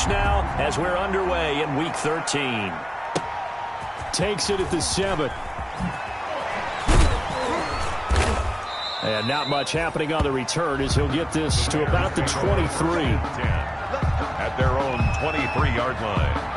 scrimmage now as we're underway in Week 13. Takes it at the 7. And not much happening on the return as he'll get this to about the 23. At their own 23-yard line.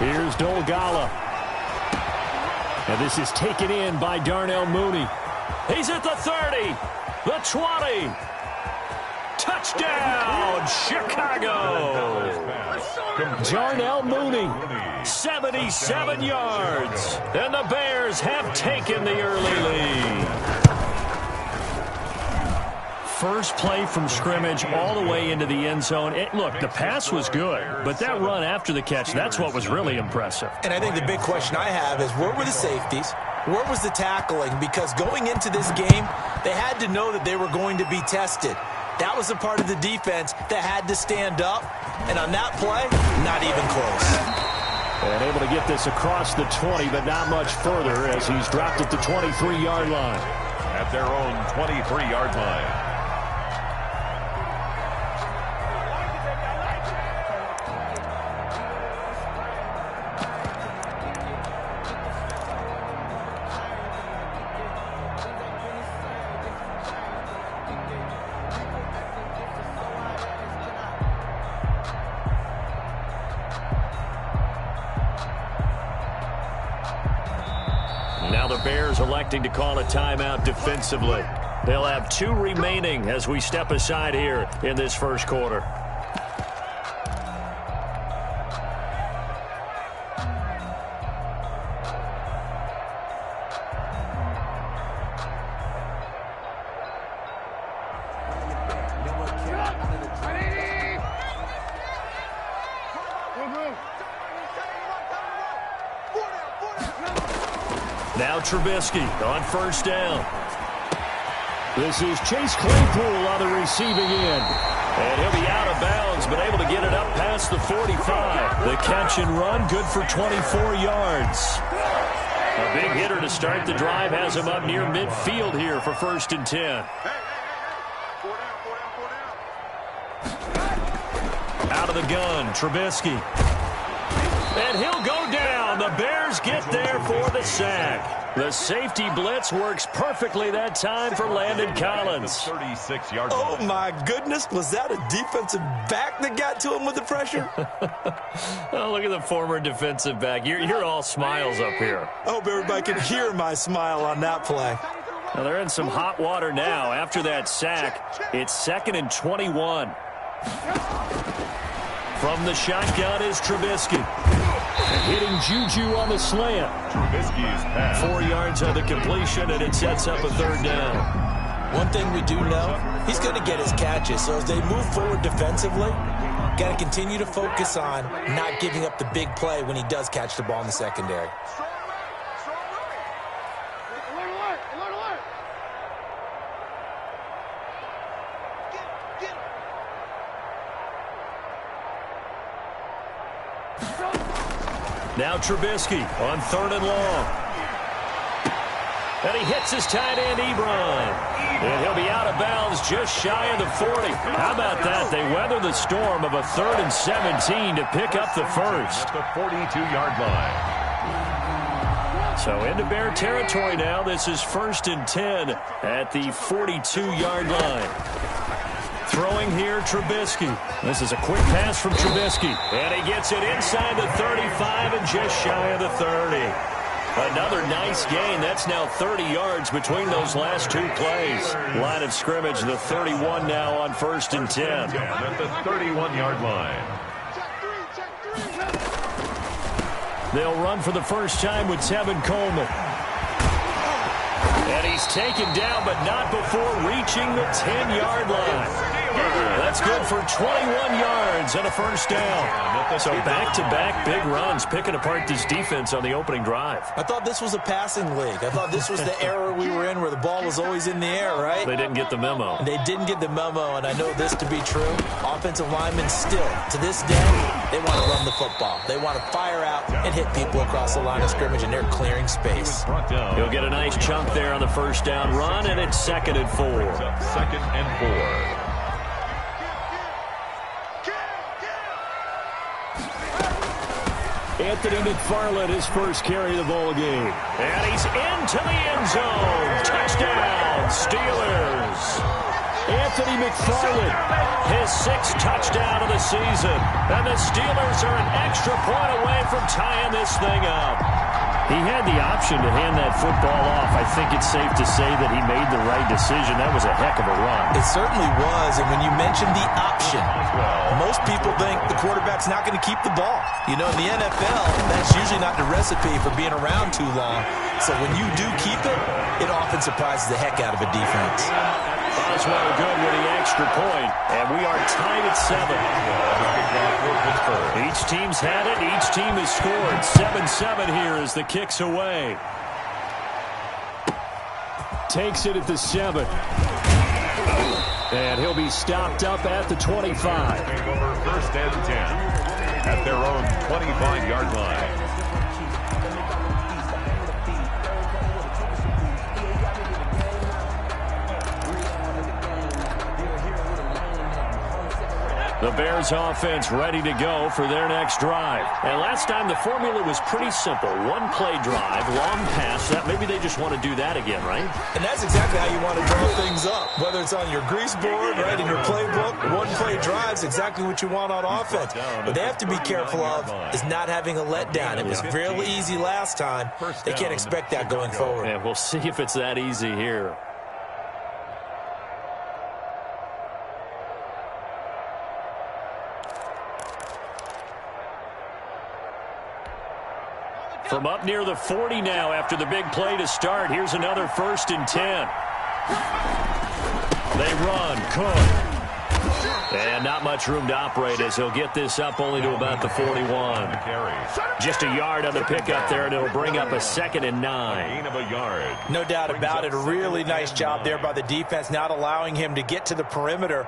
Here's Dolgala. And this is taken in by Darnell Mooney. He's at the 30, the 20. Touchdown, Chicago. Darnell Mooney. 77 yards. And the Bears have taken the early lead. First play from scrimmage all the way into the end zone. Look, the pass was good, but that run after the catch, that's what was really impressive. And I think the big question I have is, where were the safeties? Where was the tackling? Because going into this game, they had to know that they were going to be tested. That was a part of the defense that had to stand up. And on that play, not even close. And able to get this across the 20, but not much further as he's dropped at the 23-yard line. At their own 23-yard line. Now the Bears electing to call a timeout defensively. They'll have 2 remaining as we step aside here in this first quarter. Now Trubisky on first down. This is Chase Claypool on the receiving end. And he'll be out of bounds, but able to get it up past the 45. The catch and run, good for 24 yards. A big hitter to start the drive has him up near midfield here for 1st and 10. Out of the gun, Trubisky. And he'll go down. The Bears get there for the sack. The safety blitz works perfectly that time for Landon Collins. 36-yard line. Oh, my goodness. Was that a defensive back that got to him with the pressure? Oh, look at the former defensive back. You're all smiles up here. I hope everybody can hear my smile on that play. Well, they're in some hot water now. After that sack, it's 2nd and 21. From the shotgun is Trubisky. Hitting Juju on the slant. Trubisky's pass. 4 yards on the completion, and it sets up a 3rd down. One thing we do know, he's going to get his catches. So as they move forward defensively, got to continue to focus on not giving up the big play when he does catch the ball in the secondary. Now Trubisky on 3rd and long. And he hits his tight end, Ebron. And he'll be out of bounds just shy of the 40. How about that? They weather the storm of a 3rd and 17 to pick up the first. At the 42-yard line. So into Bear territory now. This is 1st and 10 at the 42-yard line. Throwing here, Trubisky. This is a quick pass from Trubisky. And he gets it inside the 35 and just shy of the 30. Another nice gain. That's now 30 yards between those last 2 plays. Line of scrimmage, the 31 now on 1st and 10. At the 31-yard line. They'll run for the first time with Tevin Coleman. And he's taken down, but not before reaching the 10-yard line. That's good for 21 yards and a first down. So back-to-back big runs, picking apart this defense on the opening drive. I thought this was a passing league. I thought this was the era we were in where the ball was always in the air, right? They didn't get the memo. They didn't get the memo, and I know this to be true. Offensive linemen still, to this day, they want to run the football. They want to fire out and hit people across the line of scrimmage, and they're clearing space. He'll get a nice chunk there on the first down run, and it's 2nd and 4. 2nd and 4. Anthony McFarland, his first carry of the ball game. And he's into the end zone. Touchdown, Steelers. Anthony McFarland, his 6th touchdown of the season. And the Steelers are an extra point away from tying this thing up. He had the option to hand that football off. I think it's safe to say that he made the right decision. That was a heck of a run. It certainly was, and when you mentioned the option, most people think the quarterback's not going to keep the ball. You know, in the NFL, that's usually not the recipe for being around too long. So when you do keep it, it often surprises the heck out of a defense. Osweiler good with the extra point, and we are tied at 7. Each team's had it. Each team has scored. 7-7 here as the kick's away. Takes it at the 7. And he'll be stopped up at the 25. Over 1st and 10 at their own 25-yard line. The Bears offense ready to go for their next drive. And last time the formula was pretty simple. One play drive, long pass. Maybe they just want to do that again, right? And that's exactly how you want to draw things up. Whether it's on your grease board, right, in your playbook, one play drive is exactly what you want on offense. What they have to be careful of is not having a letdown. It was fairly easy last time. They can't expect that going forward. And we'll see if it's that easy here. From up near the 40 now after the big play to start. Here's another 1st and 10. They run. Cook. And not much room to operate as he'll get this up only to about the 41. Just a yard on the pickup there, and it'll bring up a 2nd and 9. Gain of a yard. No doubt about it. A really nice job there by the defense, not allowing him to get to the perimeter.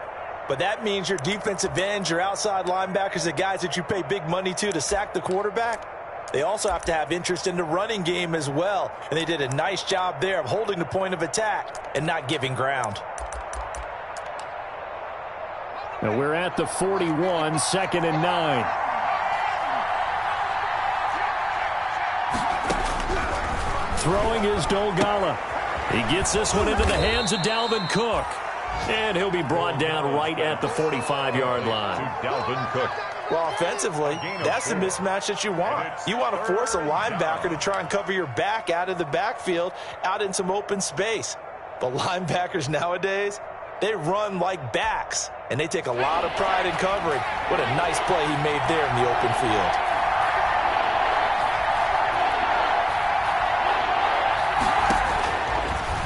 But that means your defensive ends, your outside linebackers, the guys that you pay big money to sack the quarterback, they also have to have interest in the running game as well. And they did a nice job there of holding the point of attack and not giving ground. Now we're at the 41, 2nd and 9. Throwing is Dolgala. He gets this one into the hands of Dalvin Cook. And he'll be brought down right at the 45-yard line. Dalvin Cook. Well, offensively, that's the mismatch that you want. You want to force a linebacker to try and cover your back out of the backfield, out in some open space. But linebackers nowadays, they run like backs, and they take a lot of pride in covering. What a nice play he made there in the open field.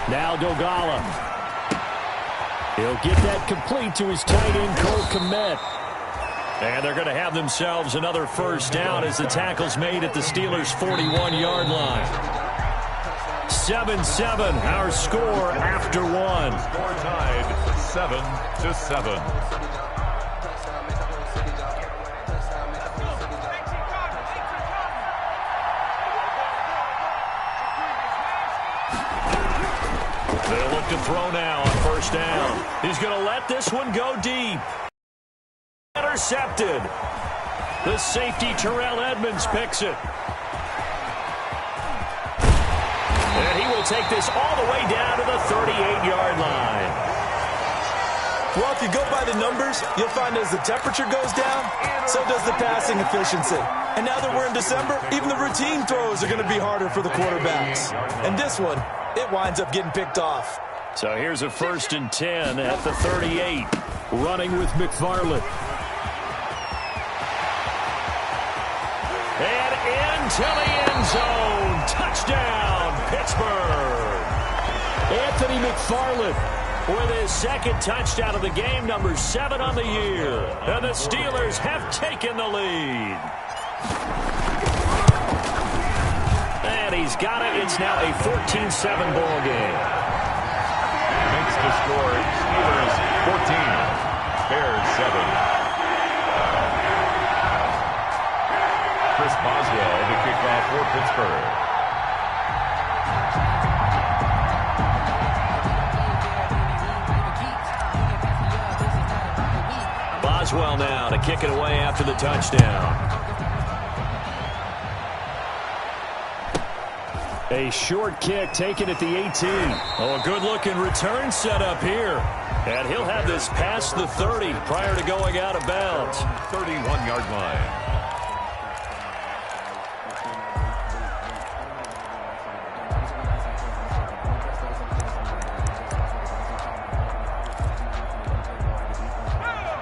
Now Dolgala. He'll get that complete to his tight end, Cole Kmet. And they're going to have themselves another 1st down as the tackle's made at the Steelers' 41-yard line. 7-7, our score after 1. Score tied 7-7. They'll look to throw now on 1st down. He's going to let this one go deep. Intercepted. The safety, Terrell Edmonds, picks it. And he will take this all the way down to the 38-yard line. Well, if you go by the numbers, you'll find as the temperature goes down, so does the passing efficiency. And now that we're in December, even the routine throws are going to be harder for the quarterbacks. And this one, it winds up getting picked off. So here's a 1st and 10 at the 38. Running with McFarland. And into the end zone. Touchdown, Pittsburgh. McFarland with his second touchdown of the game, number 7 on the year. And the Steelers have taken the lead. And he's got it. It's now a 14-7 ball game. Makes the score Steelers 14, Bears 7. Chris Boswell to kick off for Pittsburgh. Boswell now to kick it away after the touchdown. A short kick taken at the 18. Oh, a good-looking return set up here. And he'll have this past the 30 prior to going out of bounds. 31-yard line.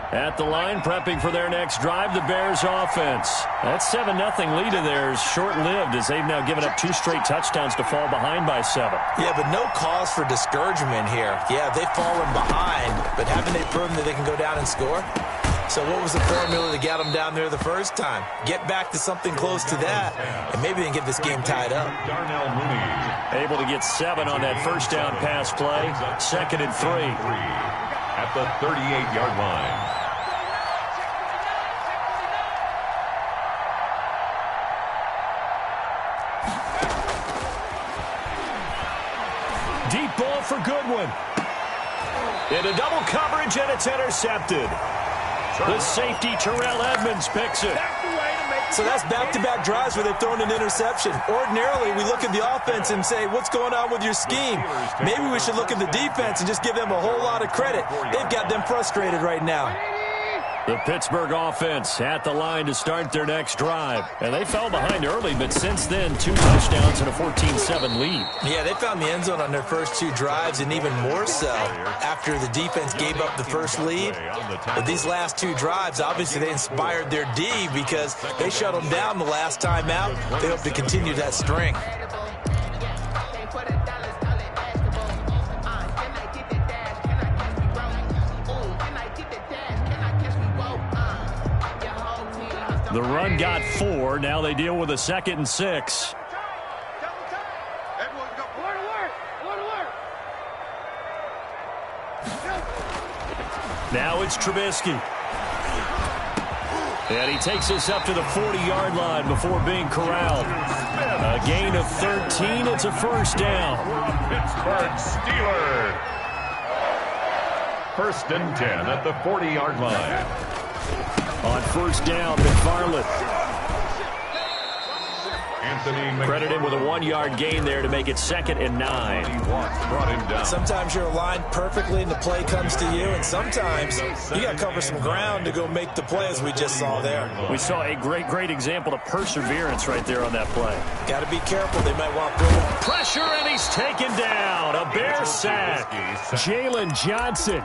At the line, prepping for their next drive, the Bears offense. That 7-0 lead of theirs short-lived as they've now given up 2 straight touchdowns to fall behind by 7. Yeah, but no cause for discouragement here. Yeah, they've fallen behind, but haven't they proven that they can go down and score? So what was the formula to get them down there the first time? Get back to something close to that, and maybe they can get this game tied up. Darnell Mooney. Able to get 7 on that first down pass play. 2nd and 3. At the 38-yard line. Deep ball for Goodwin. Into double coverage, and it's intercepted. The safety, Terrell Edmonds, picks it. So that's back-to-back drives where they've thrown an interception. Ordinarily, we look at the offense and say, what's going on with your scheme? Maybe we should look at the defense and just give them a whole lot of credit. They've got them frustrated right now. The Pittsburgh offense at the line to start their next drive. And they fell behind early, but since then, 2 touchdowns and a 14-7 lead. Yeah, they found the end zone on their first 2 drives, and even more so after the defense gave up the first lead. But these last 2 drives, obviously they inspired their D because they shut them down the last time out. They hope to continue that string. The run got 4. Now they deal with a 2nd and 6. Now it's Trubisky. And he takes us up to the 40-yard line before being corralled. A gain of 13. It's a first down. Pittsburgh Steelers. 1st and 10 at the 40-yard line. On first down, McFarland. Credit him with a 1-yard gain there to make it 2nd and 9. Brought him down. Sometimes you're aligned perfectly and the play comes to you, and sometimes you got to cover some ground to go make the play, as we just saw there. We saw a great example of perseverance right there on that play. Got to be careful. They might want to throw pressure, and he's taken down. A Bear sack. Jalen Johnson.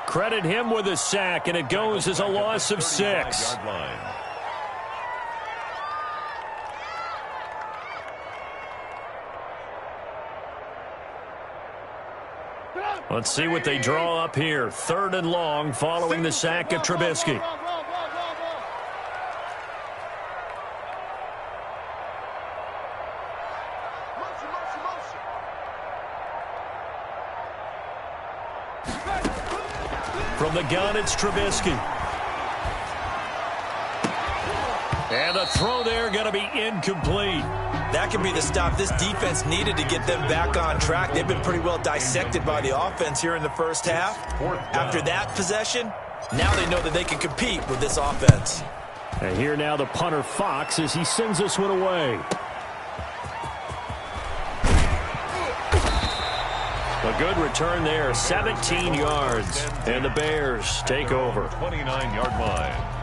Credit him with a sack, and it goes as a loss of 6. Let's see what they draw up here. 3rd and long following the sack of Trubisky. From the gun, it's Trubisky. And the throw there going to be incomplete. That could be the stop this defense needed to get them back on track. They've been pretty well dissected by the offense here in the first half. After that possession, now they know that they can compete with this offense. And here now the punter Fox as he sends this one away. A good return there, 17 yards. And the Bears take over. 29-yard line.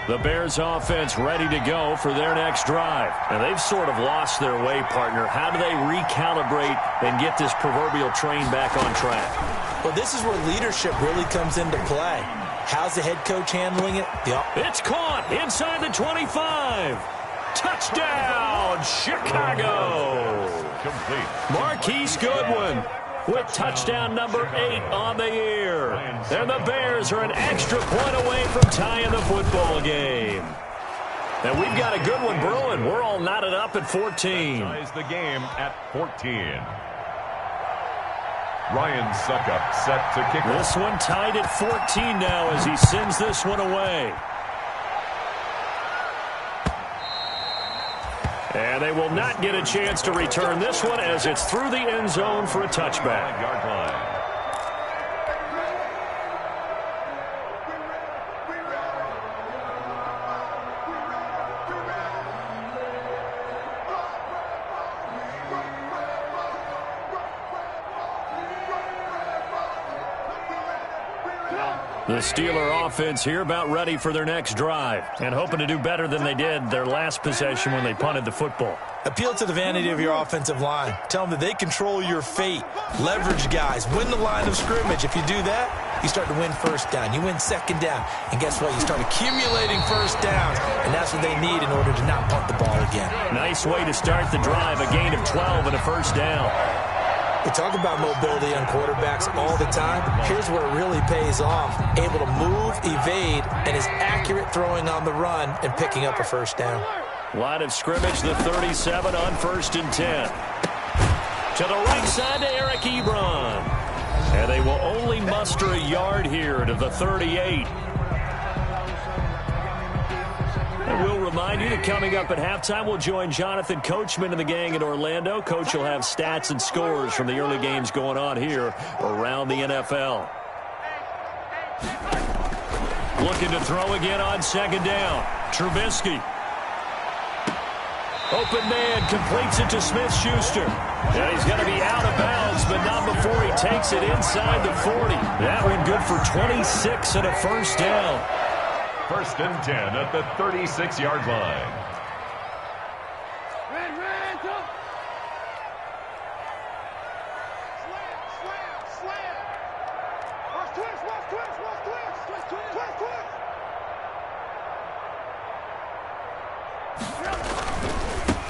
The Bears offense ready to go for their next drive. And they've sort of lost their way, partner. How do they recalibrate and get this proverbial train back on track? Well, this is where leadership really comes into play. How's the head coach handling it? It's caught inside the 25. Touchdown, Chicago. Complete. Marquise Goodwin with touchdown number 8 on the year. And the Bears are an extra point away from tying the football game. And we've got a good one brewing. We're all knotted up at 14. Ties the game at 14. Ryan Suckup set to kick. This one tied at 14 now as he sends this one away. And they will not get a chance to return this one as it's through the end zone for a touchback. Yard line. The Steeler offense here about ready for their next drive and hoping to do better than they did their last possession when they punted the football. Appeal to the vanity of your offensive line. Tell them that they control your fate. Leverage guys. Win the line of scrimmage. If you do that, you start to win first down. You win second down. And guess what? You start accumulating first downs. And that's what they need in order to not punt the ball again. Nice way to start the drive. A gain of 12 and a first down. We talk about mobility on quarterbacks all the time. Here's where it really pays off. Able to move, evade, and is accurate throwing on the run and picking up a first down. Line of scrimmage, the 37 on 1st and 10. To the right side to Eric Ebron. And they will only muster a yard here to the 38. And we'll remind you that coming up at halftime, we'll join Jonathan Coachman and the gang in Orlando. Coach will have stats and scores from the early games going on here around the NFL. Looking to throw again on second down. Trubisky. Open man, completes it to Smith-Schuster. And he's going to be out of bounds, but not before he takes it inside the 40. That one good for 26 and a first down. 1st and 10 at the 36-yard line.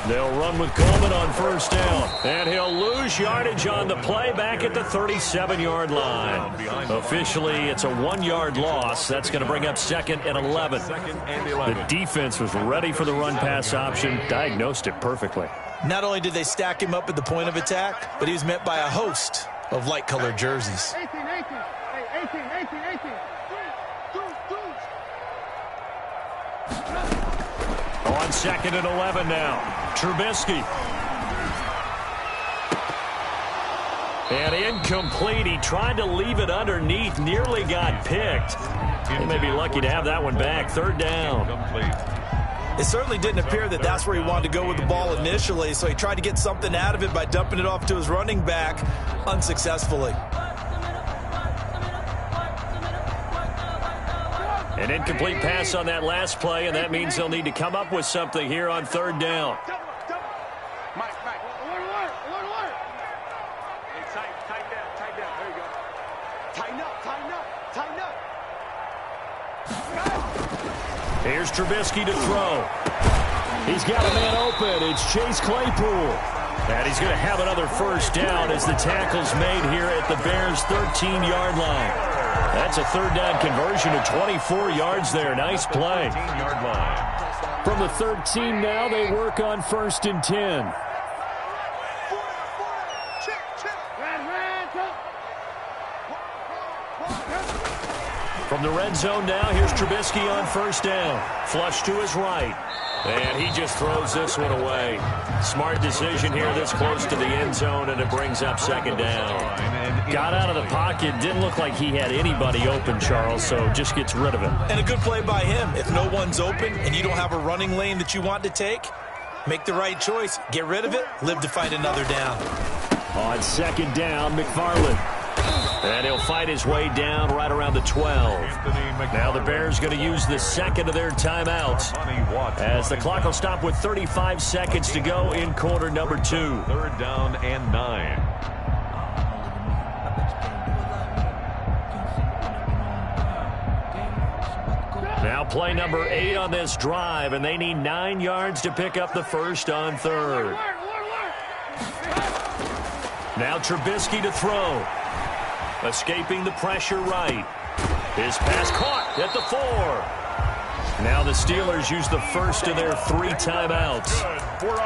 They'll run with Coleman on first down. And he'll lose yardage on the play back at the 37-yard line. Officially, it's a 1-yard loss. That's going to bring up 2nd and 11. The defense was ready for the run-pass option, diagnosed it perfectly. Not only did they stack him up at the point of attack, but he was met by a host of light-colored jerseys. 18. On 2nd and 11 now. Trubisky. And incomplete. He tried to leave it underneath. Nearly got picked. He may be lucky to have that one back. 3rd down. It certainly didn't appear that that's where he wanted to go with the ball initially, so he tried to get something out of it by dumping it off to his running back unsuccessfully. An incomplete pass on that last play, and that means they'll need to come up with something here on 3rd down. Here's Trubisky to throw. He's got a man open. It's Chase Claypool. And he's going to have another first down as the tackle's made here at the Bears' 13-yard line. That's a 3rd down conversion to 24 yards there. Nice play. From the 13 now, they work on 1st and 10. From the red zone now, here's Trubisky on 1st down. Flush to his right. And he just throws this one away. Smart decision here this close to the end zone, and it brings up 2nd down. Got out of the pocket. Didn't look like he had anybody open, Charles, so just gets rid of it. And a good play by him. If no one's open and you don't have a running lane that you want to take, make the right choice. Get rid of it. Live to fight another down. On 2nd down, McFarland. And he'll fight his way down right around the 12. Now the Bears going to use the second of their timeouts as the clock will stop with 35 seconds to go in quarter number 2. 3rd down and 9. Now play number 8 on this drive, and they need 9 yards to pick up the first on 3rd. Now Trubisky to throw. Escaping the pressure right. His pass caught at the 4. Now the Steelers use the first of their 3 timeouts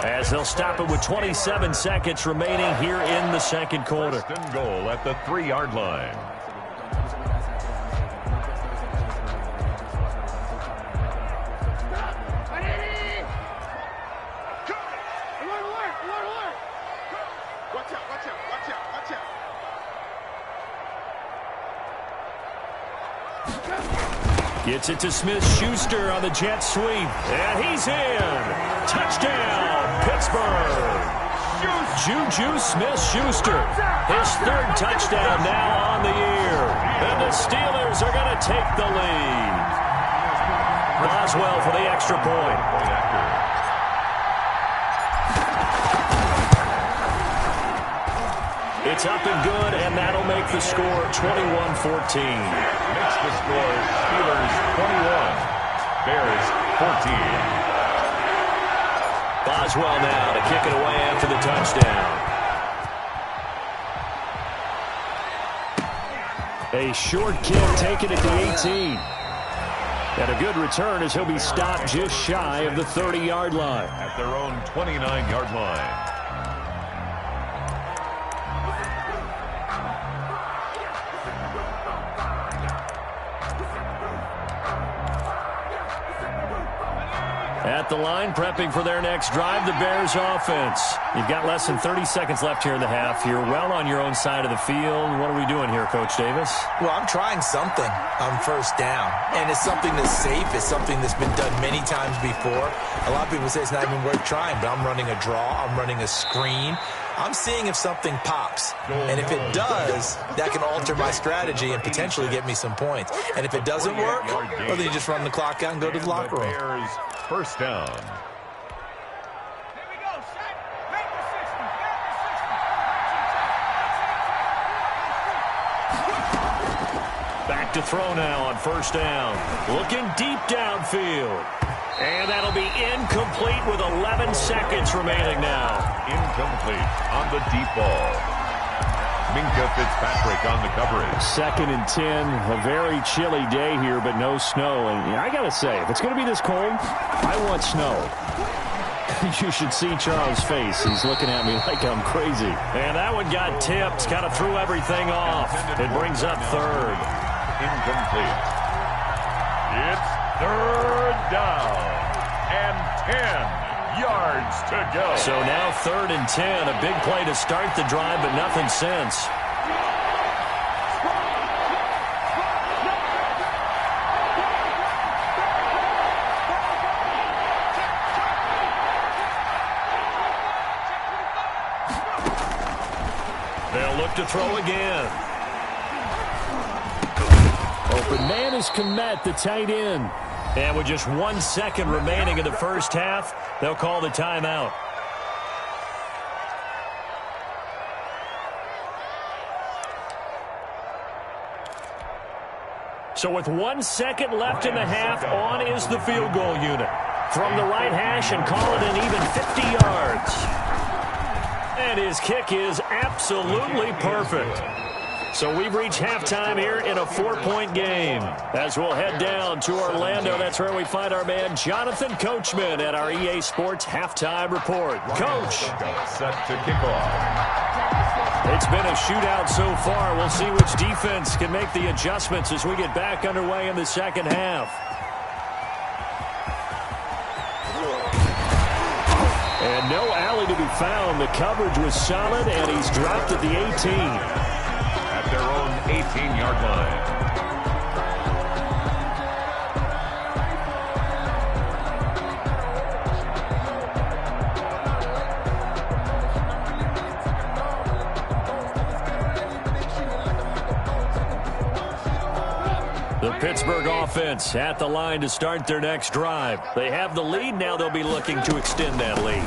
as they'll stop it with 27 seconds remaining here in the second quarter. First and goal at the 3-yard line. Gets it to Smith-Schuster on the jet sweep. And he's in. Touchdown, Pittsburgh. Juju Smith-Schuster. His 3rd touchdown now on the year. And the Steelers are going to take the lead. Boswell for the extra point. It's up and good, and that'll make the score 21-14. Makes the score Steelers 21, Bears 14. Boswell now to kick it away after the touchdown. A short kick taken at the 18. And a good return as he'll be stopped just shy of the 30-yard line. At their own 29-yard line. At the line, prepping for their next drive, the Bears offense. You've got less than 30 seconds left here in the half. You're well on your own side of the field. What are we doing here, Coach Davis? Well, I'm trying something on first down, and it's something that's safe. It's something that's been done many times before. A lot of people say it's not even worth trying, but I'm running a draw. I'm running a screen. I'm seeing if something pops, and if it does, that can alter my strategy and potentially get me some points. And if it doesn't work, well, then you just run the clock out and go to the locker room. Bears first down. Back to throw now on first down. Looking deep downfield. And that'll be incomplete with 11 seconds remaining now. Incomplete on the deep ball. Minka Fitzpatrick on the coverage. 2nd and 10. A very chilly day here, but no snow. And I got to say, if it's going to be this cold, I want snow. You should see Charles' face. He's looking at me like I'm crazy. And that one got tipped. Kind of threw everything off. It brings up 3rd. Incomplete. It's 3rd down and 10 yards to go. So now 3rd and 10. A big play to start the drive, but nothing since. They'll look to throw again. Open man is Kmet, the tight end. And with just 1 second remaining in the first half, they'll call the timeout. So with 1 second left in the half, on is the field goal unit. From the right hash and call it an even 50 yards. And his kick is absolutely perfect. So we've reached halftime here in a 4-point game. As we'll head down to Orlando, that's where we find our man Jonathan Coachman at our EA Sports Halftime Report. Coach. Set to kick off. It's been a shootout so far. We'll see which defense can make the adjustments as we get back underway in the second half. And no alley to be found. The coverage was solid, and he's dropped at the 18. At their own 18-yard line. Pittsburgh offense at the line to start their next drive. They have the lead. Now they'll be looking to extend that lead.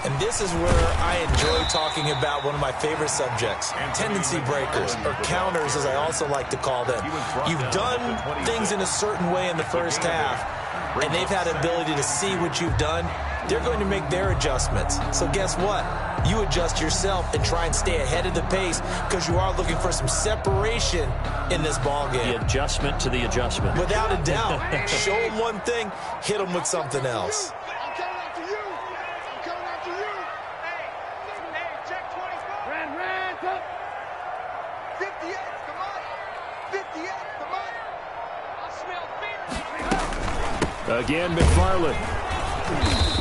And this is where I enjoy talking about one of my favorite subjects, tendency breakers, or counters as I also like to call them. You've done things in a certain way in the first half, and they've had the ability to see what you've done. They're going to make their adjustments. So guess what? You adjust yourself and try and stay ahead of the pace because you are looking for some separation in this ball game. The adjustment to the adjustment. Without a doubt. Show them one thing, hit them with something else. Again, McFarland.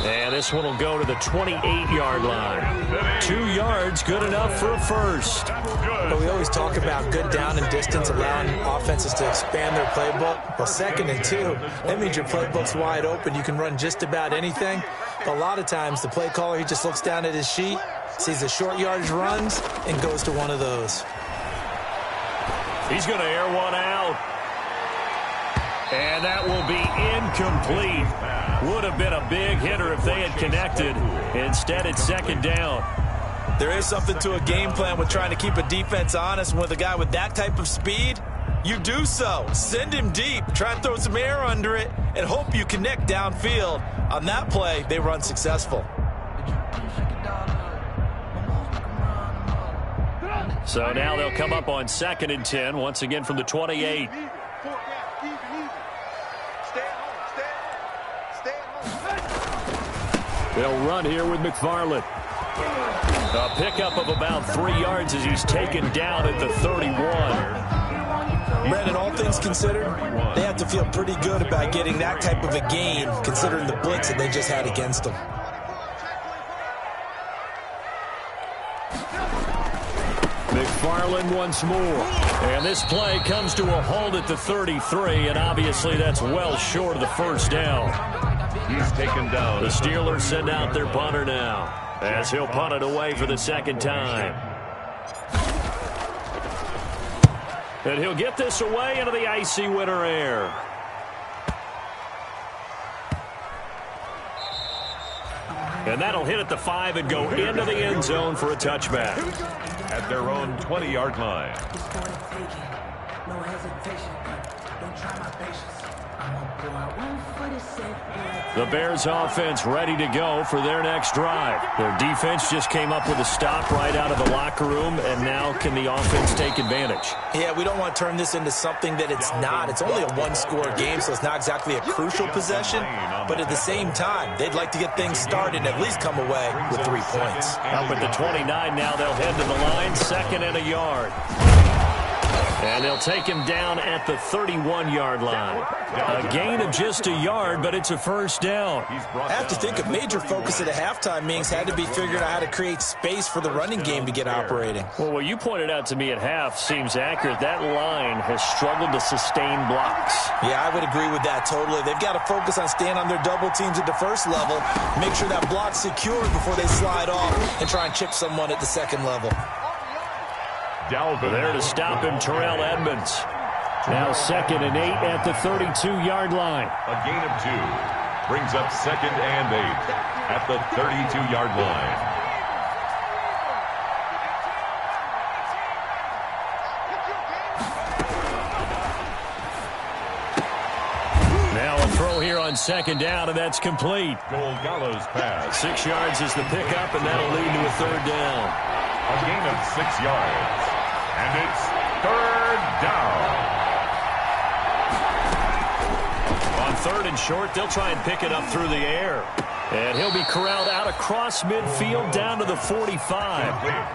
And this one will go to the 28-yard line. 2 yards, good enough for a first. But we always talk about good down and distance, allowing offenses to expand their playbook. Well, 2nd and 2, that means your playbook's wide open. You can run just about anything. But a lot of times, the play caller, he just looks down at his sheet, sees the short yardage runs, and goes to one of those. He's going to air one out. And that will be incomplete. Would have been a big hitter if they had connected. Instead, it's 2nd down. There is something to a game plan with trying to keep a defense honest. And with a guy with that type of speed, you do so. Send him deep. Try and throw some air under it and hope you connect downfield. On that play, they run successful. So now they'll come up on 2nd and 10, once again from the 28. They'll run here with McFarland. A pickup of about 3 yards as he's taken down at the 31. Brandon, all things considered, they have to feel pretty good about getting that type of a gain, considering the blitz that they just had against them. McFarland once more. And this play comes to a halt at the 33, and obviously that's well short of the first down. He's taken down. The Steelers send out their punter now, as he'll punt it away for the 2nd time. And he'll get this away into the icy winter air. And that'll hit at the 5 and go into the end zone for a touchback. At their own 20-yard line. No hesitation, don't try my patience. I'm gonna pull out 147. The Bears offense ready to go for their next drive. Their defense just came up with a stop right out of the locker room, and now can the offense take advantage? Yeah, we don't want to turn this into something that it's not. It's only a one-score game, so it's not exactly a crucial possession. But at the same time, they'd like to get things started and at least come away with 3 points. Up at the 29 now, they'll head to the line, 2nd and a yard. And they'll take him down at the 31-yard line. A gain of just a yard, but it's a first down. I have to think a major focus at a halftime meetings had to be figuring out how to create space for the running game to get operating. Well, what you pointed out to me at half seems accurate. That line has struggled to sustain blocks. Yeah, I would agree with that totally. They've got to focus on staying on their double teams at the first level, make sure that block's secured before they slide off and try and chip someone at the 2nd level. There to stop him, Terrell Edmonds. Now 2nd and 8 at the 32-yard line. A gain of 2 brings up 2nd and 8 at the 32-yard line. Now a throw here on 2nd down, and that's complete. Gallo's pass. 6 yards is the pickup, and that'll lead to a 3rd down. A gain of 6 yards. And it's 3rd down. On 3rd and short, they'll try and pick it up through the air. And he'll be corralled out across midfield down to the 45.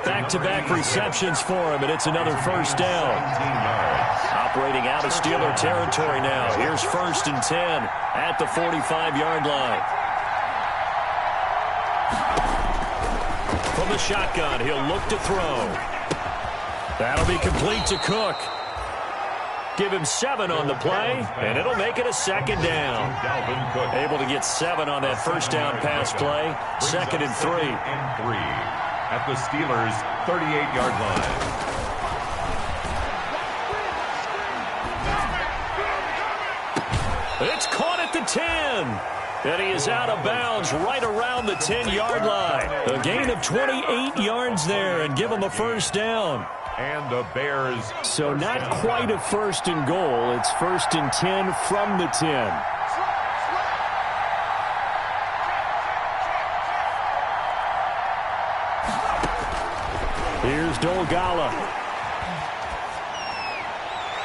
Back-to-back receptions for him, and it's another first down. Operating out of Steeler territory now. Here's 1st and 10 at the 45-yard line. From the shotgun, he'll look to throw. That'll be complete to Cook. Give him 7 on the play, and it'll make it a 2nd down. Able to get 7 on that first down pass play. 2nd and 3. At the Steelers' 38-yard line. 10. And he is out of bounds right around the 10-yard line. A gain of 28 yards there and give him a first down. And the Bears. So not quite a first and goal. It's first and 10 from the 10. Here's Dolgala.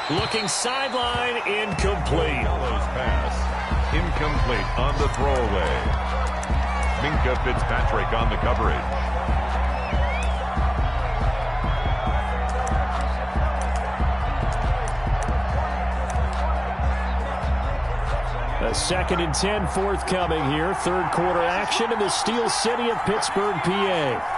Looking sideline, incomplete. Gallo's pass. Incomplete on the throwaway. Minka Fitzpatrick on the coverage. A second and 10 forthcoming here. Third quarter action in the Steel City of Pittsburgh, PA.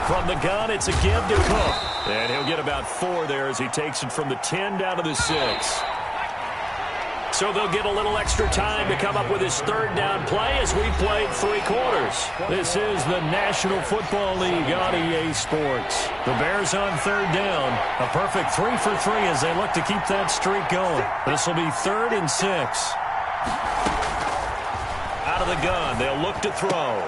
From the gun, it's a give to Cook. And he'll get about 4 there as he takes it from the 10 down to the 6. So they'll get a little extra time to come up with his third down play as we played 3 quarters. This is the National Football League on EA Sports. The Bears on third down. A perfect 3 for 3 as they look to keep that streak going. This will be 3rd and 6. Out of the gun, they'll look to throw.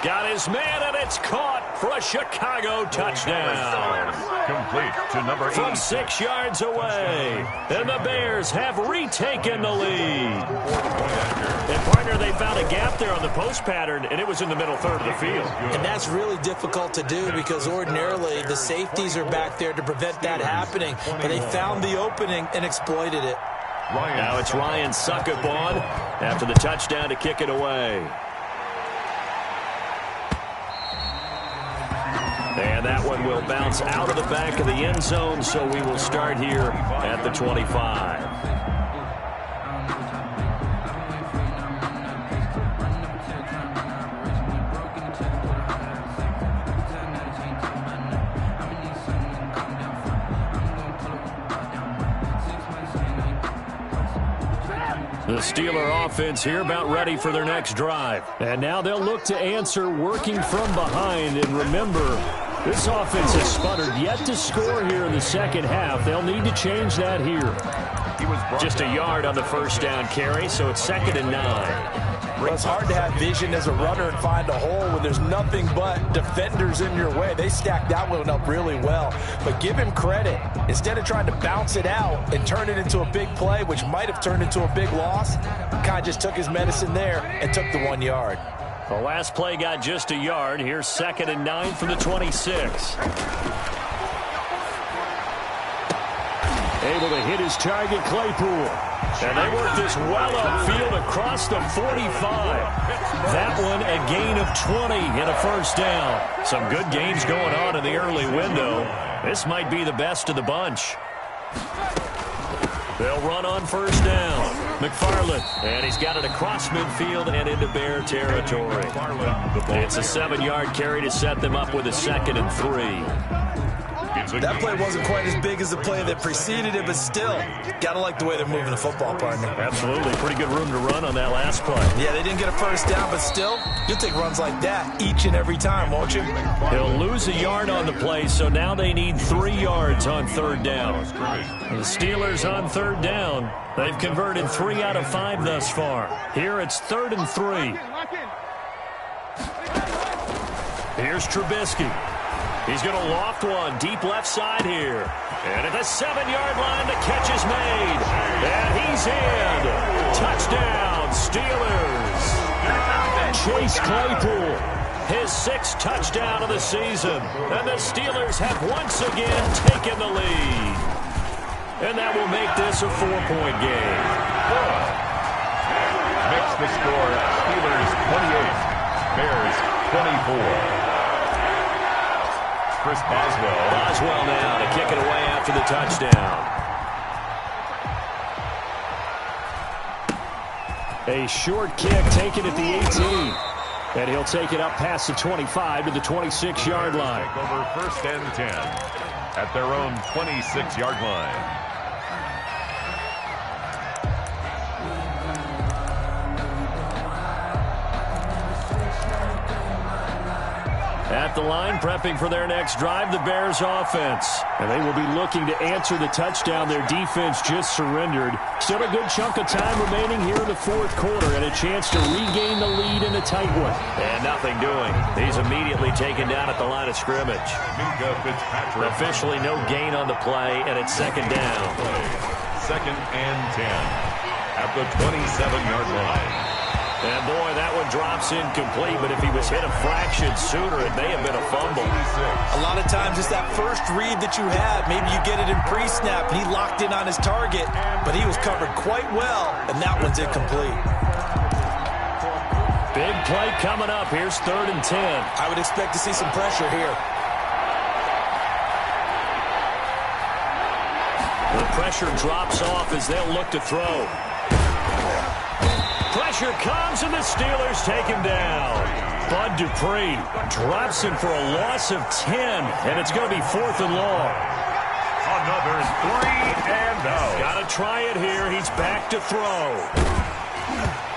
Got his man, and it's caught for a Chicago touchdown. Complete to number 8. From 6 yards away. And the Bears have retaken the lead. And, partner, they found a gap there on the post pattern, and it was in the middle third of the field. And that's really difficult to do because ordinarily the safeties are back there to prevent that happening. But they found the opening and exploited it. Now it's Ryan Suckup on after the touchdown to kick it away. And that one will bounce out of the back of the end zone, so we will start here at the 25. The Steeler offense here about ready for their next drive. And now they'll look to answer working from behind. And remember, this offense has sputtered yet to score here in the second half. They'll need to change that here. Just a yard on the first down carry, so it's 2nd and 9. Well, it's hard to have vision as a runner and find a hole when there's nothing but defenders in your way. They stacked that one up really well. But give him credit. Instead of trying to bounce it out and turn it into a big play, which might have turned into a big loss, kind of just took his medicine there and took the 1 yard. The last play got just a yard. Here's 2nd and 9 from the 26. Able to hit his target, Claypool. And they work this well upfield across the 45. That one a gain of 20 and a first down. Some good gains going on in the early window. This might be the best of the bunch. They'll run on first down. McFarland, and he's got it across midfield and into Bear territory. It's a 7-yard carry to set them up with a 2nd and 3. That play wasn't quite as big as the play that preceded it, but still, got to like the way they're moving the football, partner. Absolutely. Pretty good room to run on that last play. Yeah, they didn't get a first down, but still, you'll take runs like that each and every time, won't you? He'll lose a yard on the play, so now they need 3 yards on third down. The Steelers on third down. They've converted 3 out of 5 thus far. Here it's 3rd and 3. Here's Trubisky. He's going to loft one deep left side here. And at the 7-yard line, the catch is made. And he's in. Touchdown, Steelers. Chase Claypool. His 6th touchdown of the season. And the Steelers have once again taken the lead. And that will make this a 4-point game. Makes the score Steelers 28, Bears 24. Chris Boswell. Boswell now to kick it away after the touchdown. A short kick taken at the 18. And he'll take it up past the 25 to the 26-yard line. Take over 1st and 10 at their own 26-yard line. At the line, prepping for their next drive, the Bears offense. And they will be looking to answer the touchdown their defense just surrendered. Still a good chunk of time remaining here in the fourth quarter and a chance to regain the lead in a tight one. And nothing doing. He's immediately taken down at the line of scrimmage. Officially no gain on the play, and it's second down. Second and 10 at the 27-yard line. And boy, that one drops incomplete, but if he was hit a fraction sooner, it may have been a fumble. A lot of times it's that first read that you have. Maybe you get it in pre-snap, and he locked in on his target, but he was covered quite well, and that one's incomplete. Big play coming up. Here's 3rd and 10. I would expect to see some pressure here. The pressure drops off as they'll look to throw. Pressure comes, and the Steelers take him down. Bud Dupree drops him for a loss of 10, and it's going to be 4th and long. Another 3 and out. Got to try it here. He's back to throw.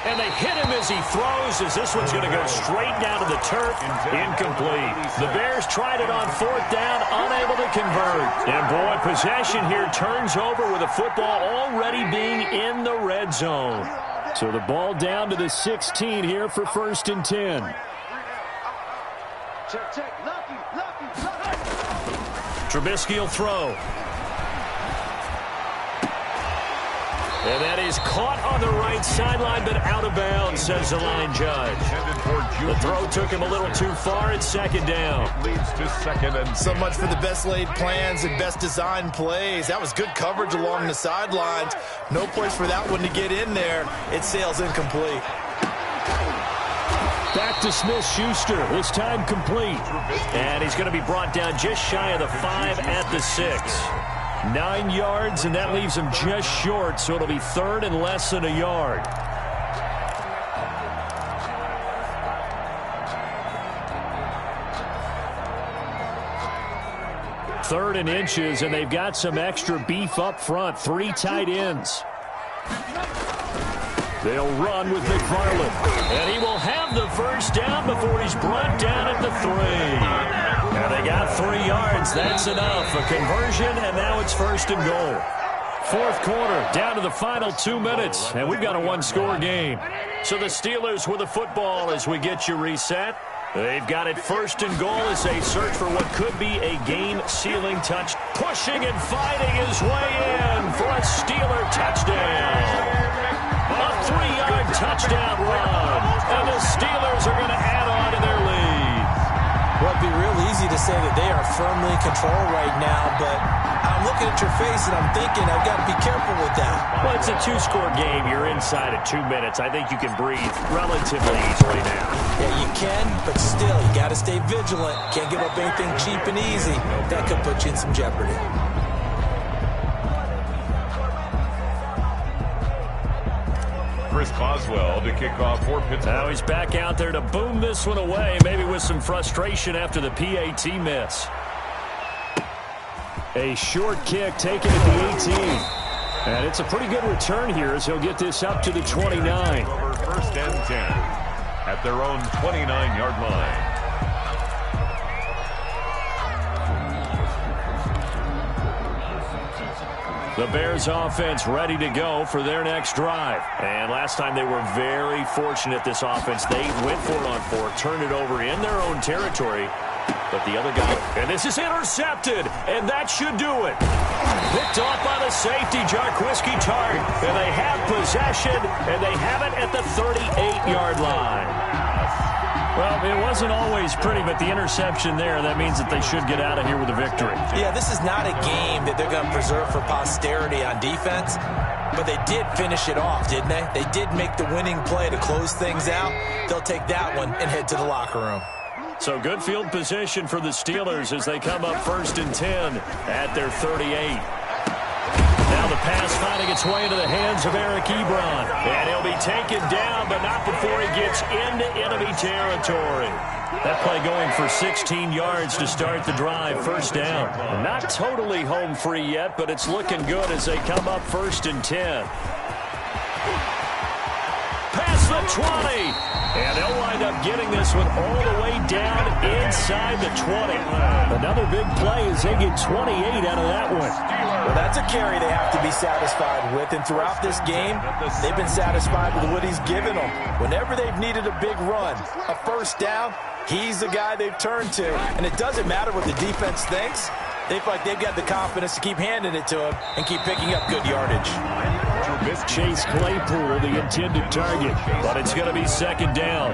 And they hit him as he throws, as this one's going to go straight down to the turf. Incomplete. The Bears tried it on 4th down, unable to convert. And boy, possession here turns over with the football already being in the red zone. So the ball down to the 16 here for 1st and 10. Trubisky will throw. And that is caught on the right sideline, but out of bounds, says the line judge. The throw took him a little too far. It's second down. Leads to second and so much for the best laid plans and best designed plays. That was good coverage along the sidelines. No place for that one to get in there. It sails incomplete. Back to Smith-Schuster. This time complete. And he's going to be brought down just shy of the 5 at the 6. 9 yards, and that leaves him just short, so it'll be 3rd and less than a yard. Third and inches, and they've got some extra beef up front. 3 tight ends. They'll run with McFarland. And he will have the first down before he's brought down at the 3. And they got 3 yards. That's enough. A conversion, and now it's 1st and goal. Fourth quarter, down to the final 2 minutes, and we've got a one-score game. So the Steelers with the football as we get you reset. They've got it 1st and goal as they search for what could be a game-sealing touch. Pushing and fighting his way in for a Steeler touchdown. A 3-yard touchdown run. And the Steelers are going to add on to their lead. Well, it'd be real easy to say that they are firmly in control right now, but I'm looking at your face and I'm thinking I've got to be careful with that. Well, it's a 2-score game. You're inside at 2 minutes. I think you can breathe relatively easily now. Yeah, you can, but still, you got to stay vigilant. Can't give up anything cheap and easy. That could put you in some jeopardy. Chris Boswell to kick off for Pittsburgh. Now he's back out there to boom this one away, maybe with some frustration after the PAT miss. A short kick taken at the 18. And it's a pretty good return here as he'll get this up to the 29. Over 1st and 10 at their own 29-yard line. The Bears offense ready to go for their next drive. And last time they were very fortunate, this offense. They went for it on 4, turned it over in their own territory. But the other guy, and this is intercepted, and that should do it. Picked off by the safety, Jarquiski Tart. And they have possession, and they have it at the 38-yard line. Well, it wasn't always pretty, but the interception there, that means that they should get out of here with a victory. Yeah, this is not a game that they're going to preserve for posterity on defense, but they did finish it off, didn't they? They did make the winning play to close things out. They'll take that one and head to the locker room. So good field position for the Steelers as they come up 1st and 10 at their 38. Now the pass finding its way into the hands of Eric Ebron. And he'll be taken down, but not before he gets into enemy territory. That play going for 16 yards to start the drive. 1st down. Not totally home free yet, but it's looking good as they come up 1st and 10. Pass the 20. And they'll wind up getting this one all the way down inside the 20. Another big play as they get 28 out of that one. Well, that's a carry they have to be satisfied with. And throughout this game, they've been satisfied with what he's given them. Whenever they've needed a big run, a first down, he's the guy they've turned to. And it doesn't matter what the defense thinks. They feel like they've got the confidence to keep handing it to him and keep picking up good yardage. Chase Claypool, the intended target, but it's going to be second down.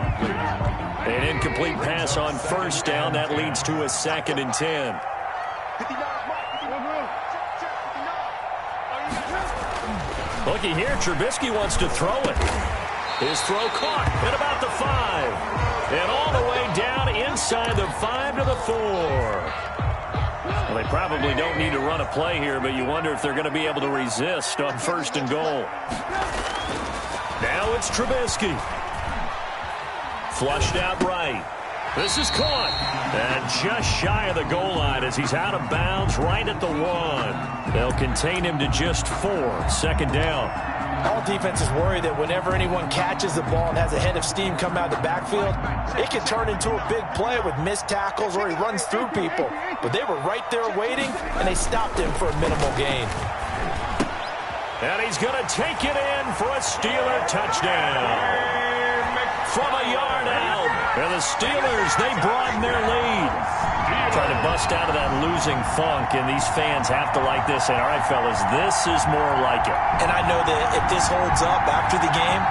An incomplete pass on first down. That leads to a 2nd and 10. Looky here, Trubisky wants to throw it. His throw caught at about the 5. And all the way down inside the 5 to the 4. Well, they probably don't need to run a play here, but you wonder if they're going to be able to resist on 1st and goal. Now it's Trubisky. Flushed out right. This is caught. And just shy of the goal line as he's out of bounds right at the 1. They'll contain him to just 4. 2nd down. All defenses worry that whenever anyone catches the ball and has a head of steam come out of the backfield, it can turn into a big play with missed tackles or he runs through people. But they were right there waiting, and they stopped him for a minimal gain. And he's going to take it in for a Steeler touchdown. From a yard out. And the Steelers, they broaden their lead. Trying to bust out of that losing funk, and these fans have to like this. And all right, fellas, this is more like it. And I know that if this holds up after the game,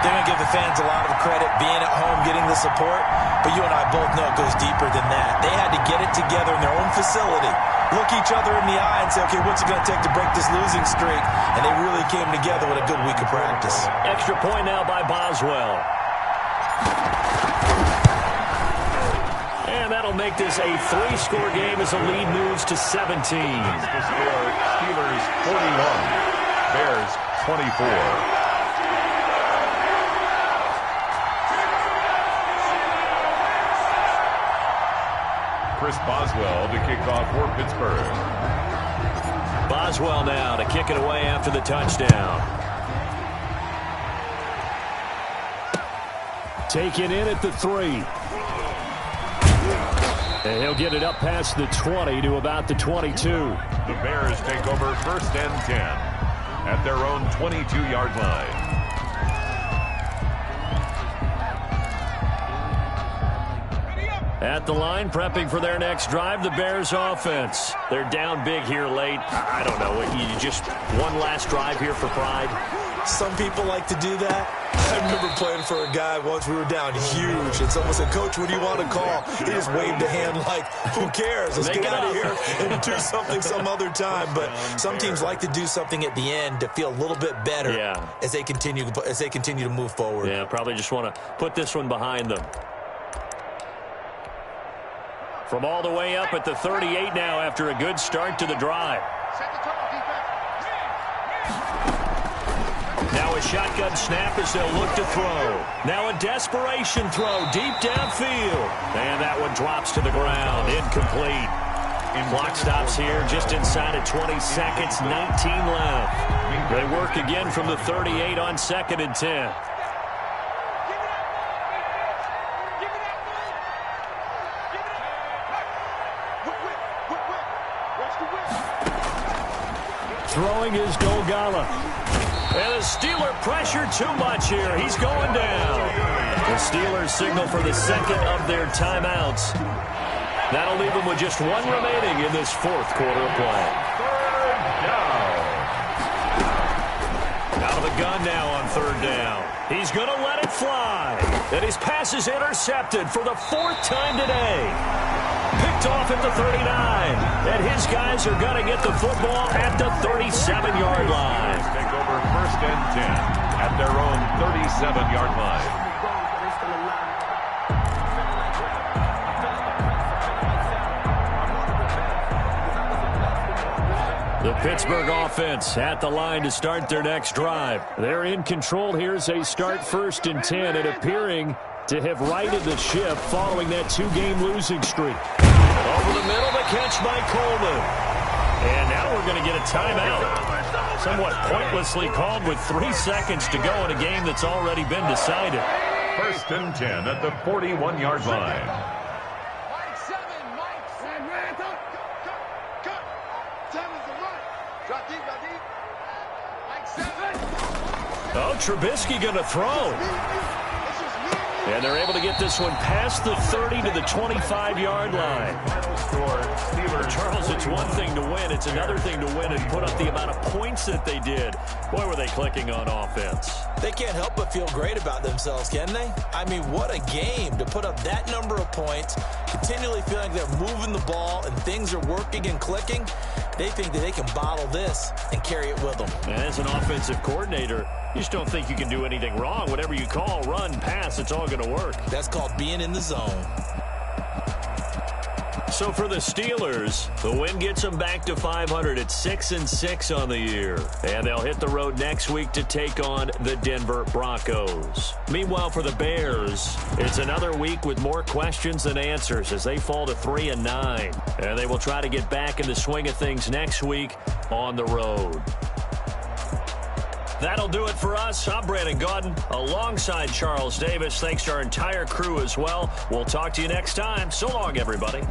they're going to give the fans a lot of credit being at home, getting the support. But you and I both know it goes deeper than that. They had to get it together in their own facility, look each other in the eye and say, okay, what's it going to take to break this losing streak? And they really came together with a good week of practice. Extra point now by Boswell. And that'll make this a 3-score game as the lead moves to 17. The score, Steelers 41, Bears 24. Chris Boswell to kick off for Pittsburgh. Boswell now to kick it away after the touchdown. Taken in at the 3. And he'll get it up past the 20 to about the 22. The Bears take over 1st and 10 at their own 22-yard line. At the line, prepping for their next drive, the Bears offense. They're down big here late. I don't know. You just one last drive here for pride? Some people like to do that. I remember playing for a guy once. We were down huge, and someone said, Coach, what do you want to call? He just waved a hand like, who cares? Let's get out of here and do something some other time. But some teams like to do something at the end to feel a little bit better as they continue to move forward. Yeah, probably just want to put this one behind them. From all the way up at the 38 now after a good start to the drive. Now a shotgun snap as they'll look to throw. Now a desperation throw deep downfield. And that one drops to the ground. Incomplete. Clock stops here just inside of 20 seconds. 19 left. They work again from the 38 on 2nd and 10. Throwing is Golgala. And the Steeler pressure too much here. He's going down. The Steelers signal for the 2nd of their timeouts. That'll leave them with just 1 remaining in this 4th quarter of play. 3rd down. Out of the gun now on 3rd down. He's going to let it fly. And his pass is intercepted for the 4th time today. Picked off at the 39. And his guys are going to get the football at the 37-yard line. Take over 1st and 10 at their own 37-yard line. The Pittsburgh offense at the line to start their next drive. They're in control here as they start 1st and 10 and appearing to have righted the ship following that 2-game losing streak. Over the middle, the catch by Coleman. And now we're going to get a timeout. Somewhat pointlessly called with 3 seconds to go in a game that's already been decided. 1st and 10 at the 41-yard line. Oh, Trubisky going to throw. And they're able to get this one past the 30 to the 25-yard line. Charles, it's one thing to win. It's another thing to win and put up the amount of points that they did. Boy, were they clicking on offense. They can't help but feel great about themselves, can they? I mean, what a game to put up that number of points, continually feeling like they're moving the ball and things are working and clicking. They think that they can bottle this and carry it with them. And as an offensive coordinator, you just don't think you can do anything wrong. Whatever you call, run, pass, it's all going to work. That's called being in the zone. So for the Steelers, the win gets them back to 500 at 6-6 on the year. And they'll hit the road next week to take on the Denver Broncos. Meanwhile, for the Bears, it's another week with more questions than answers as they fall to 3-9. And they will try to get back in the swing of things next week on the road. That'll do it for us. I'm Brandon Gaudin alongside Charles Davis. Thanks to our entire crew as well. We'll talk to you next time. So long, everybody.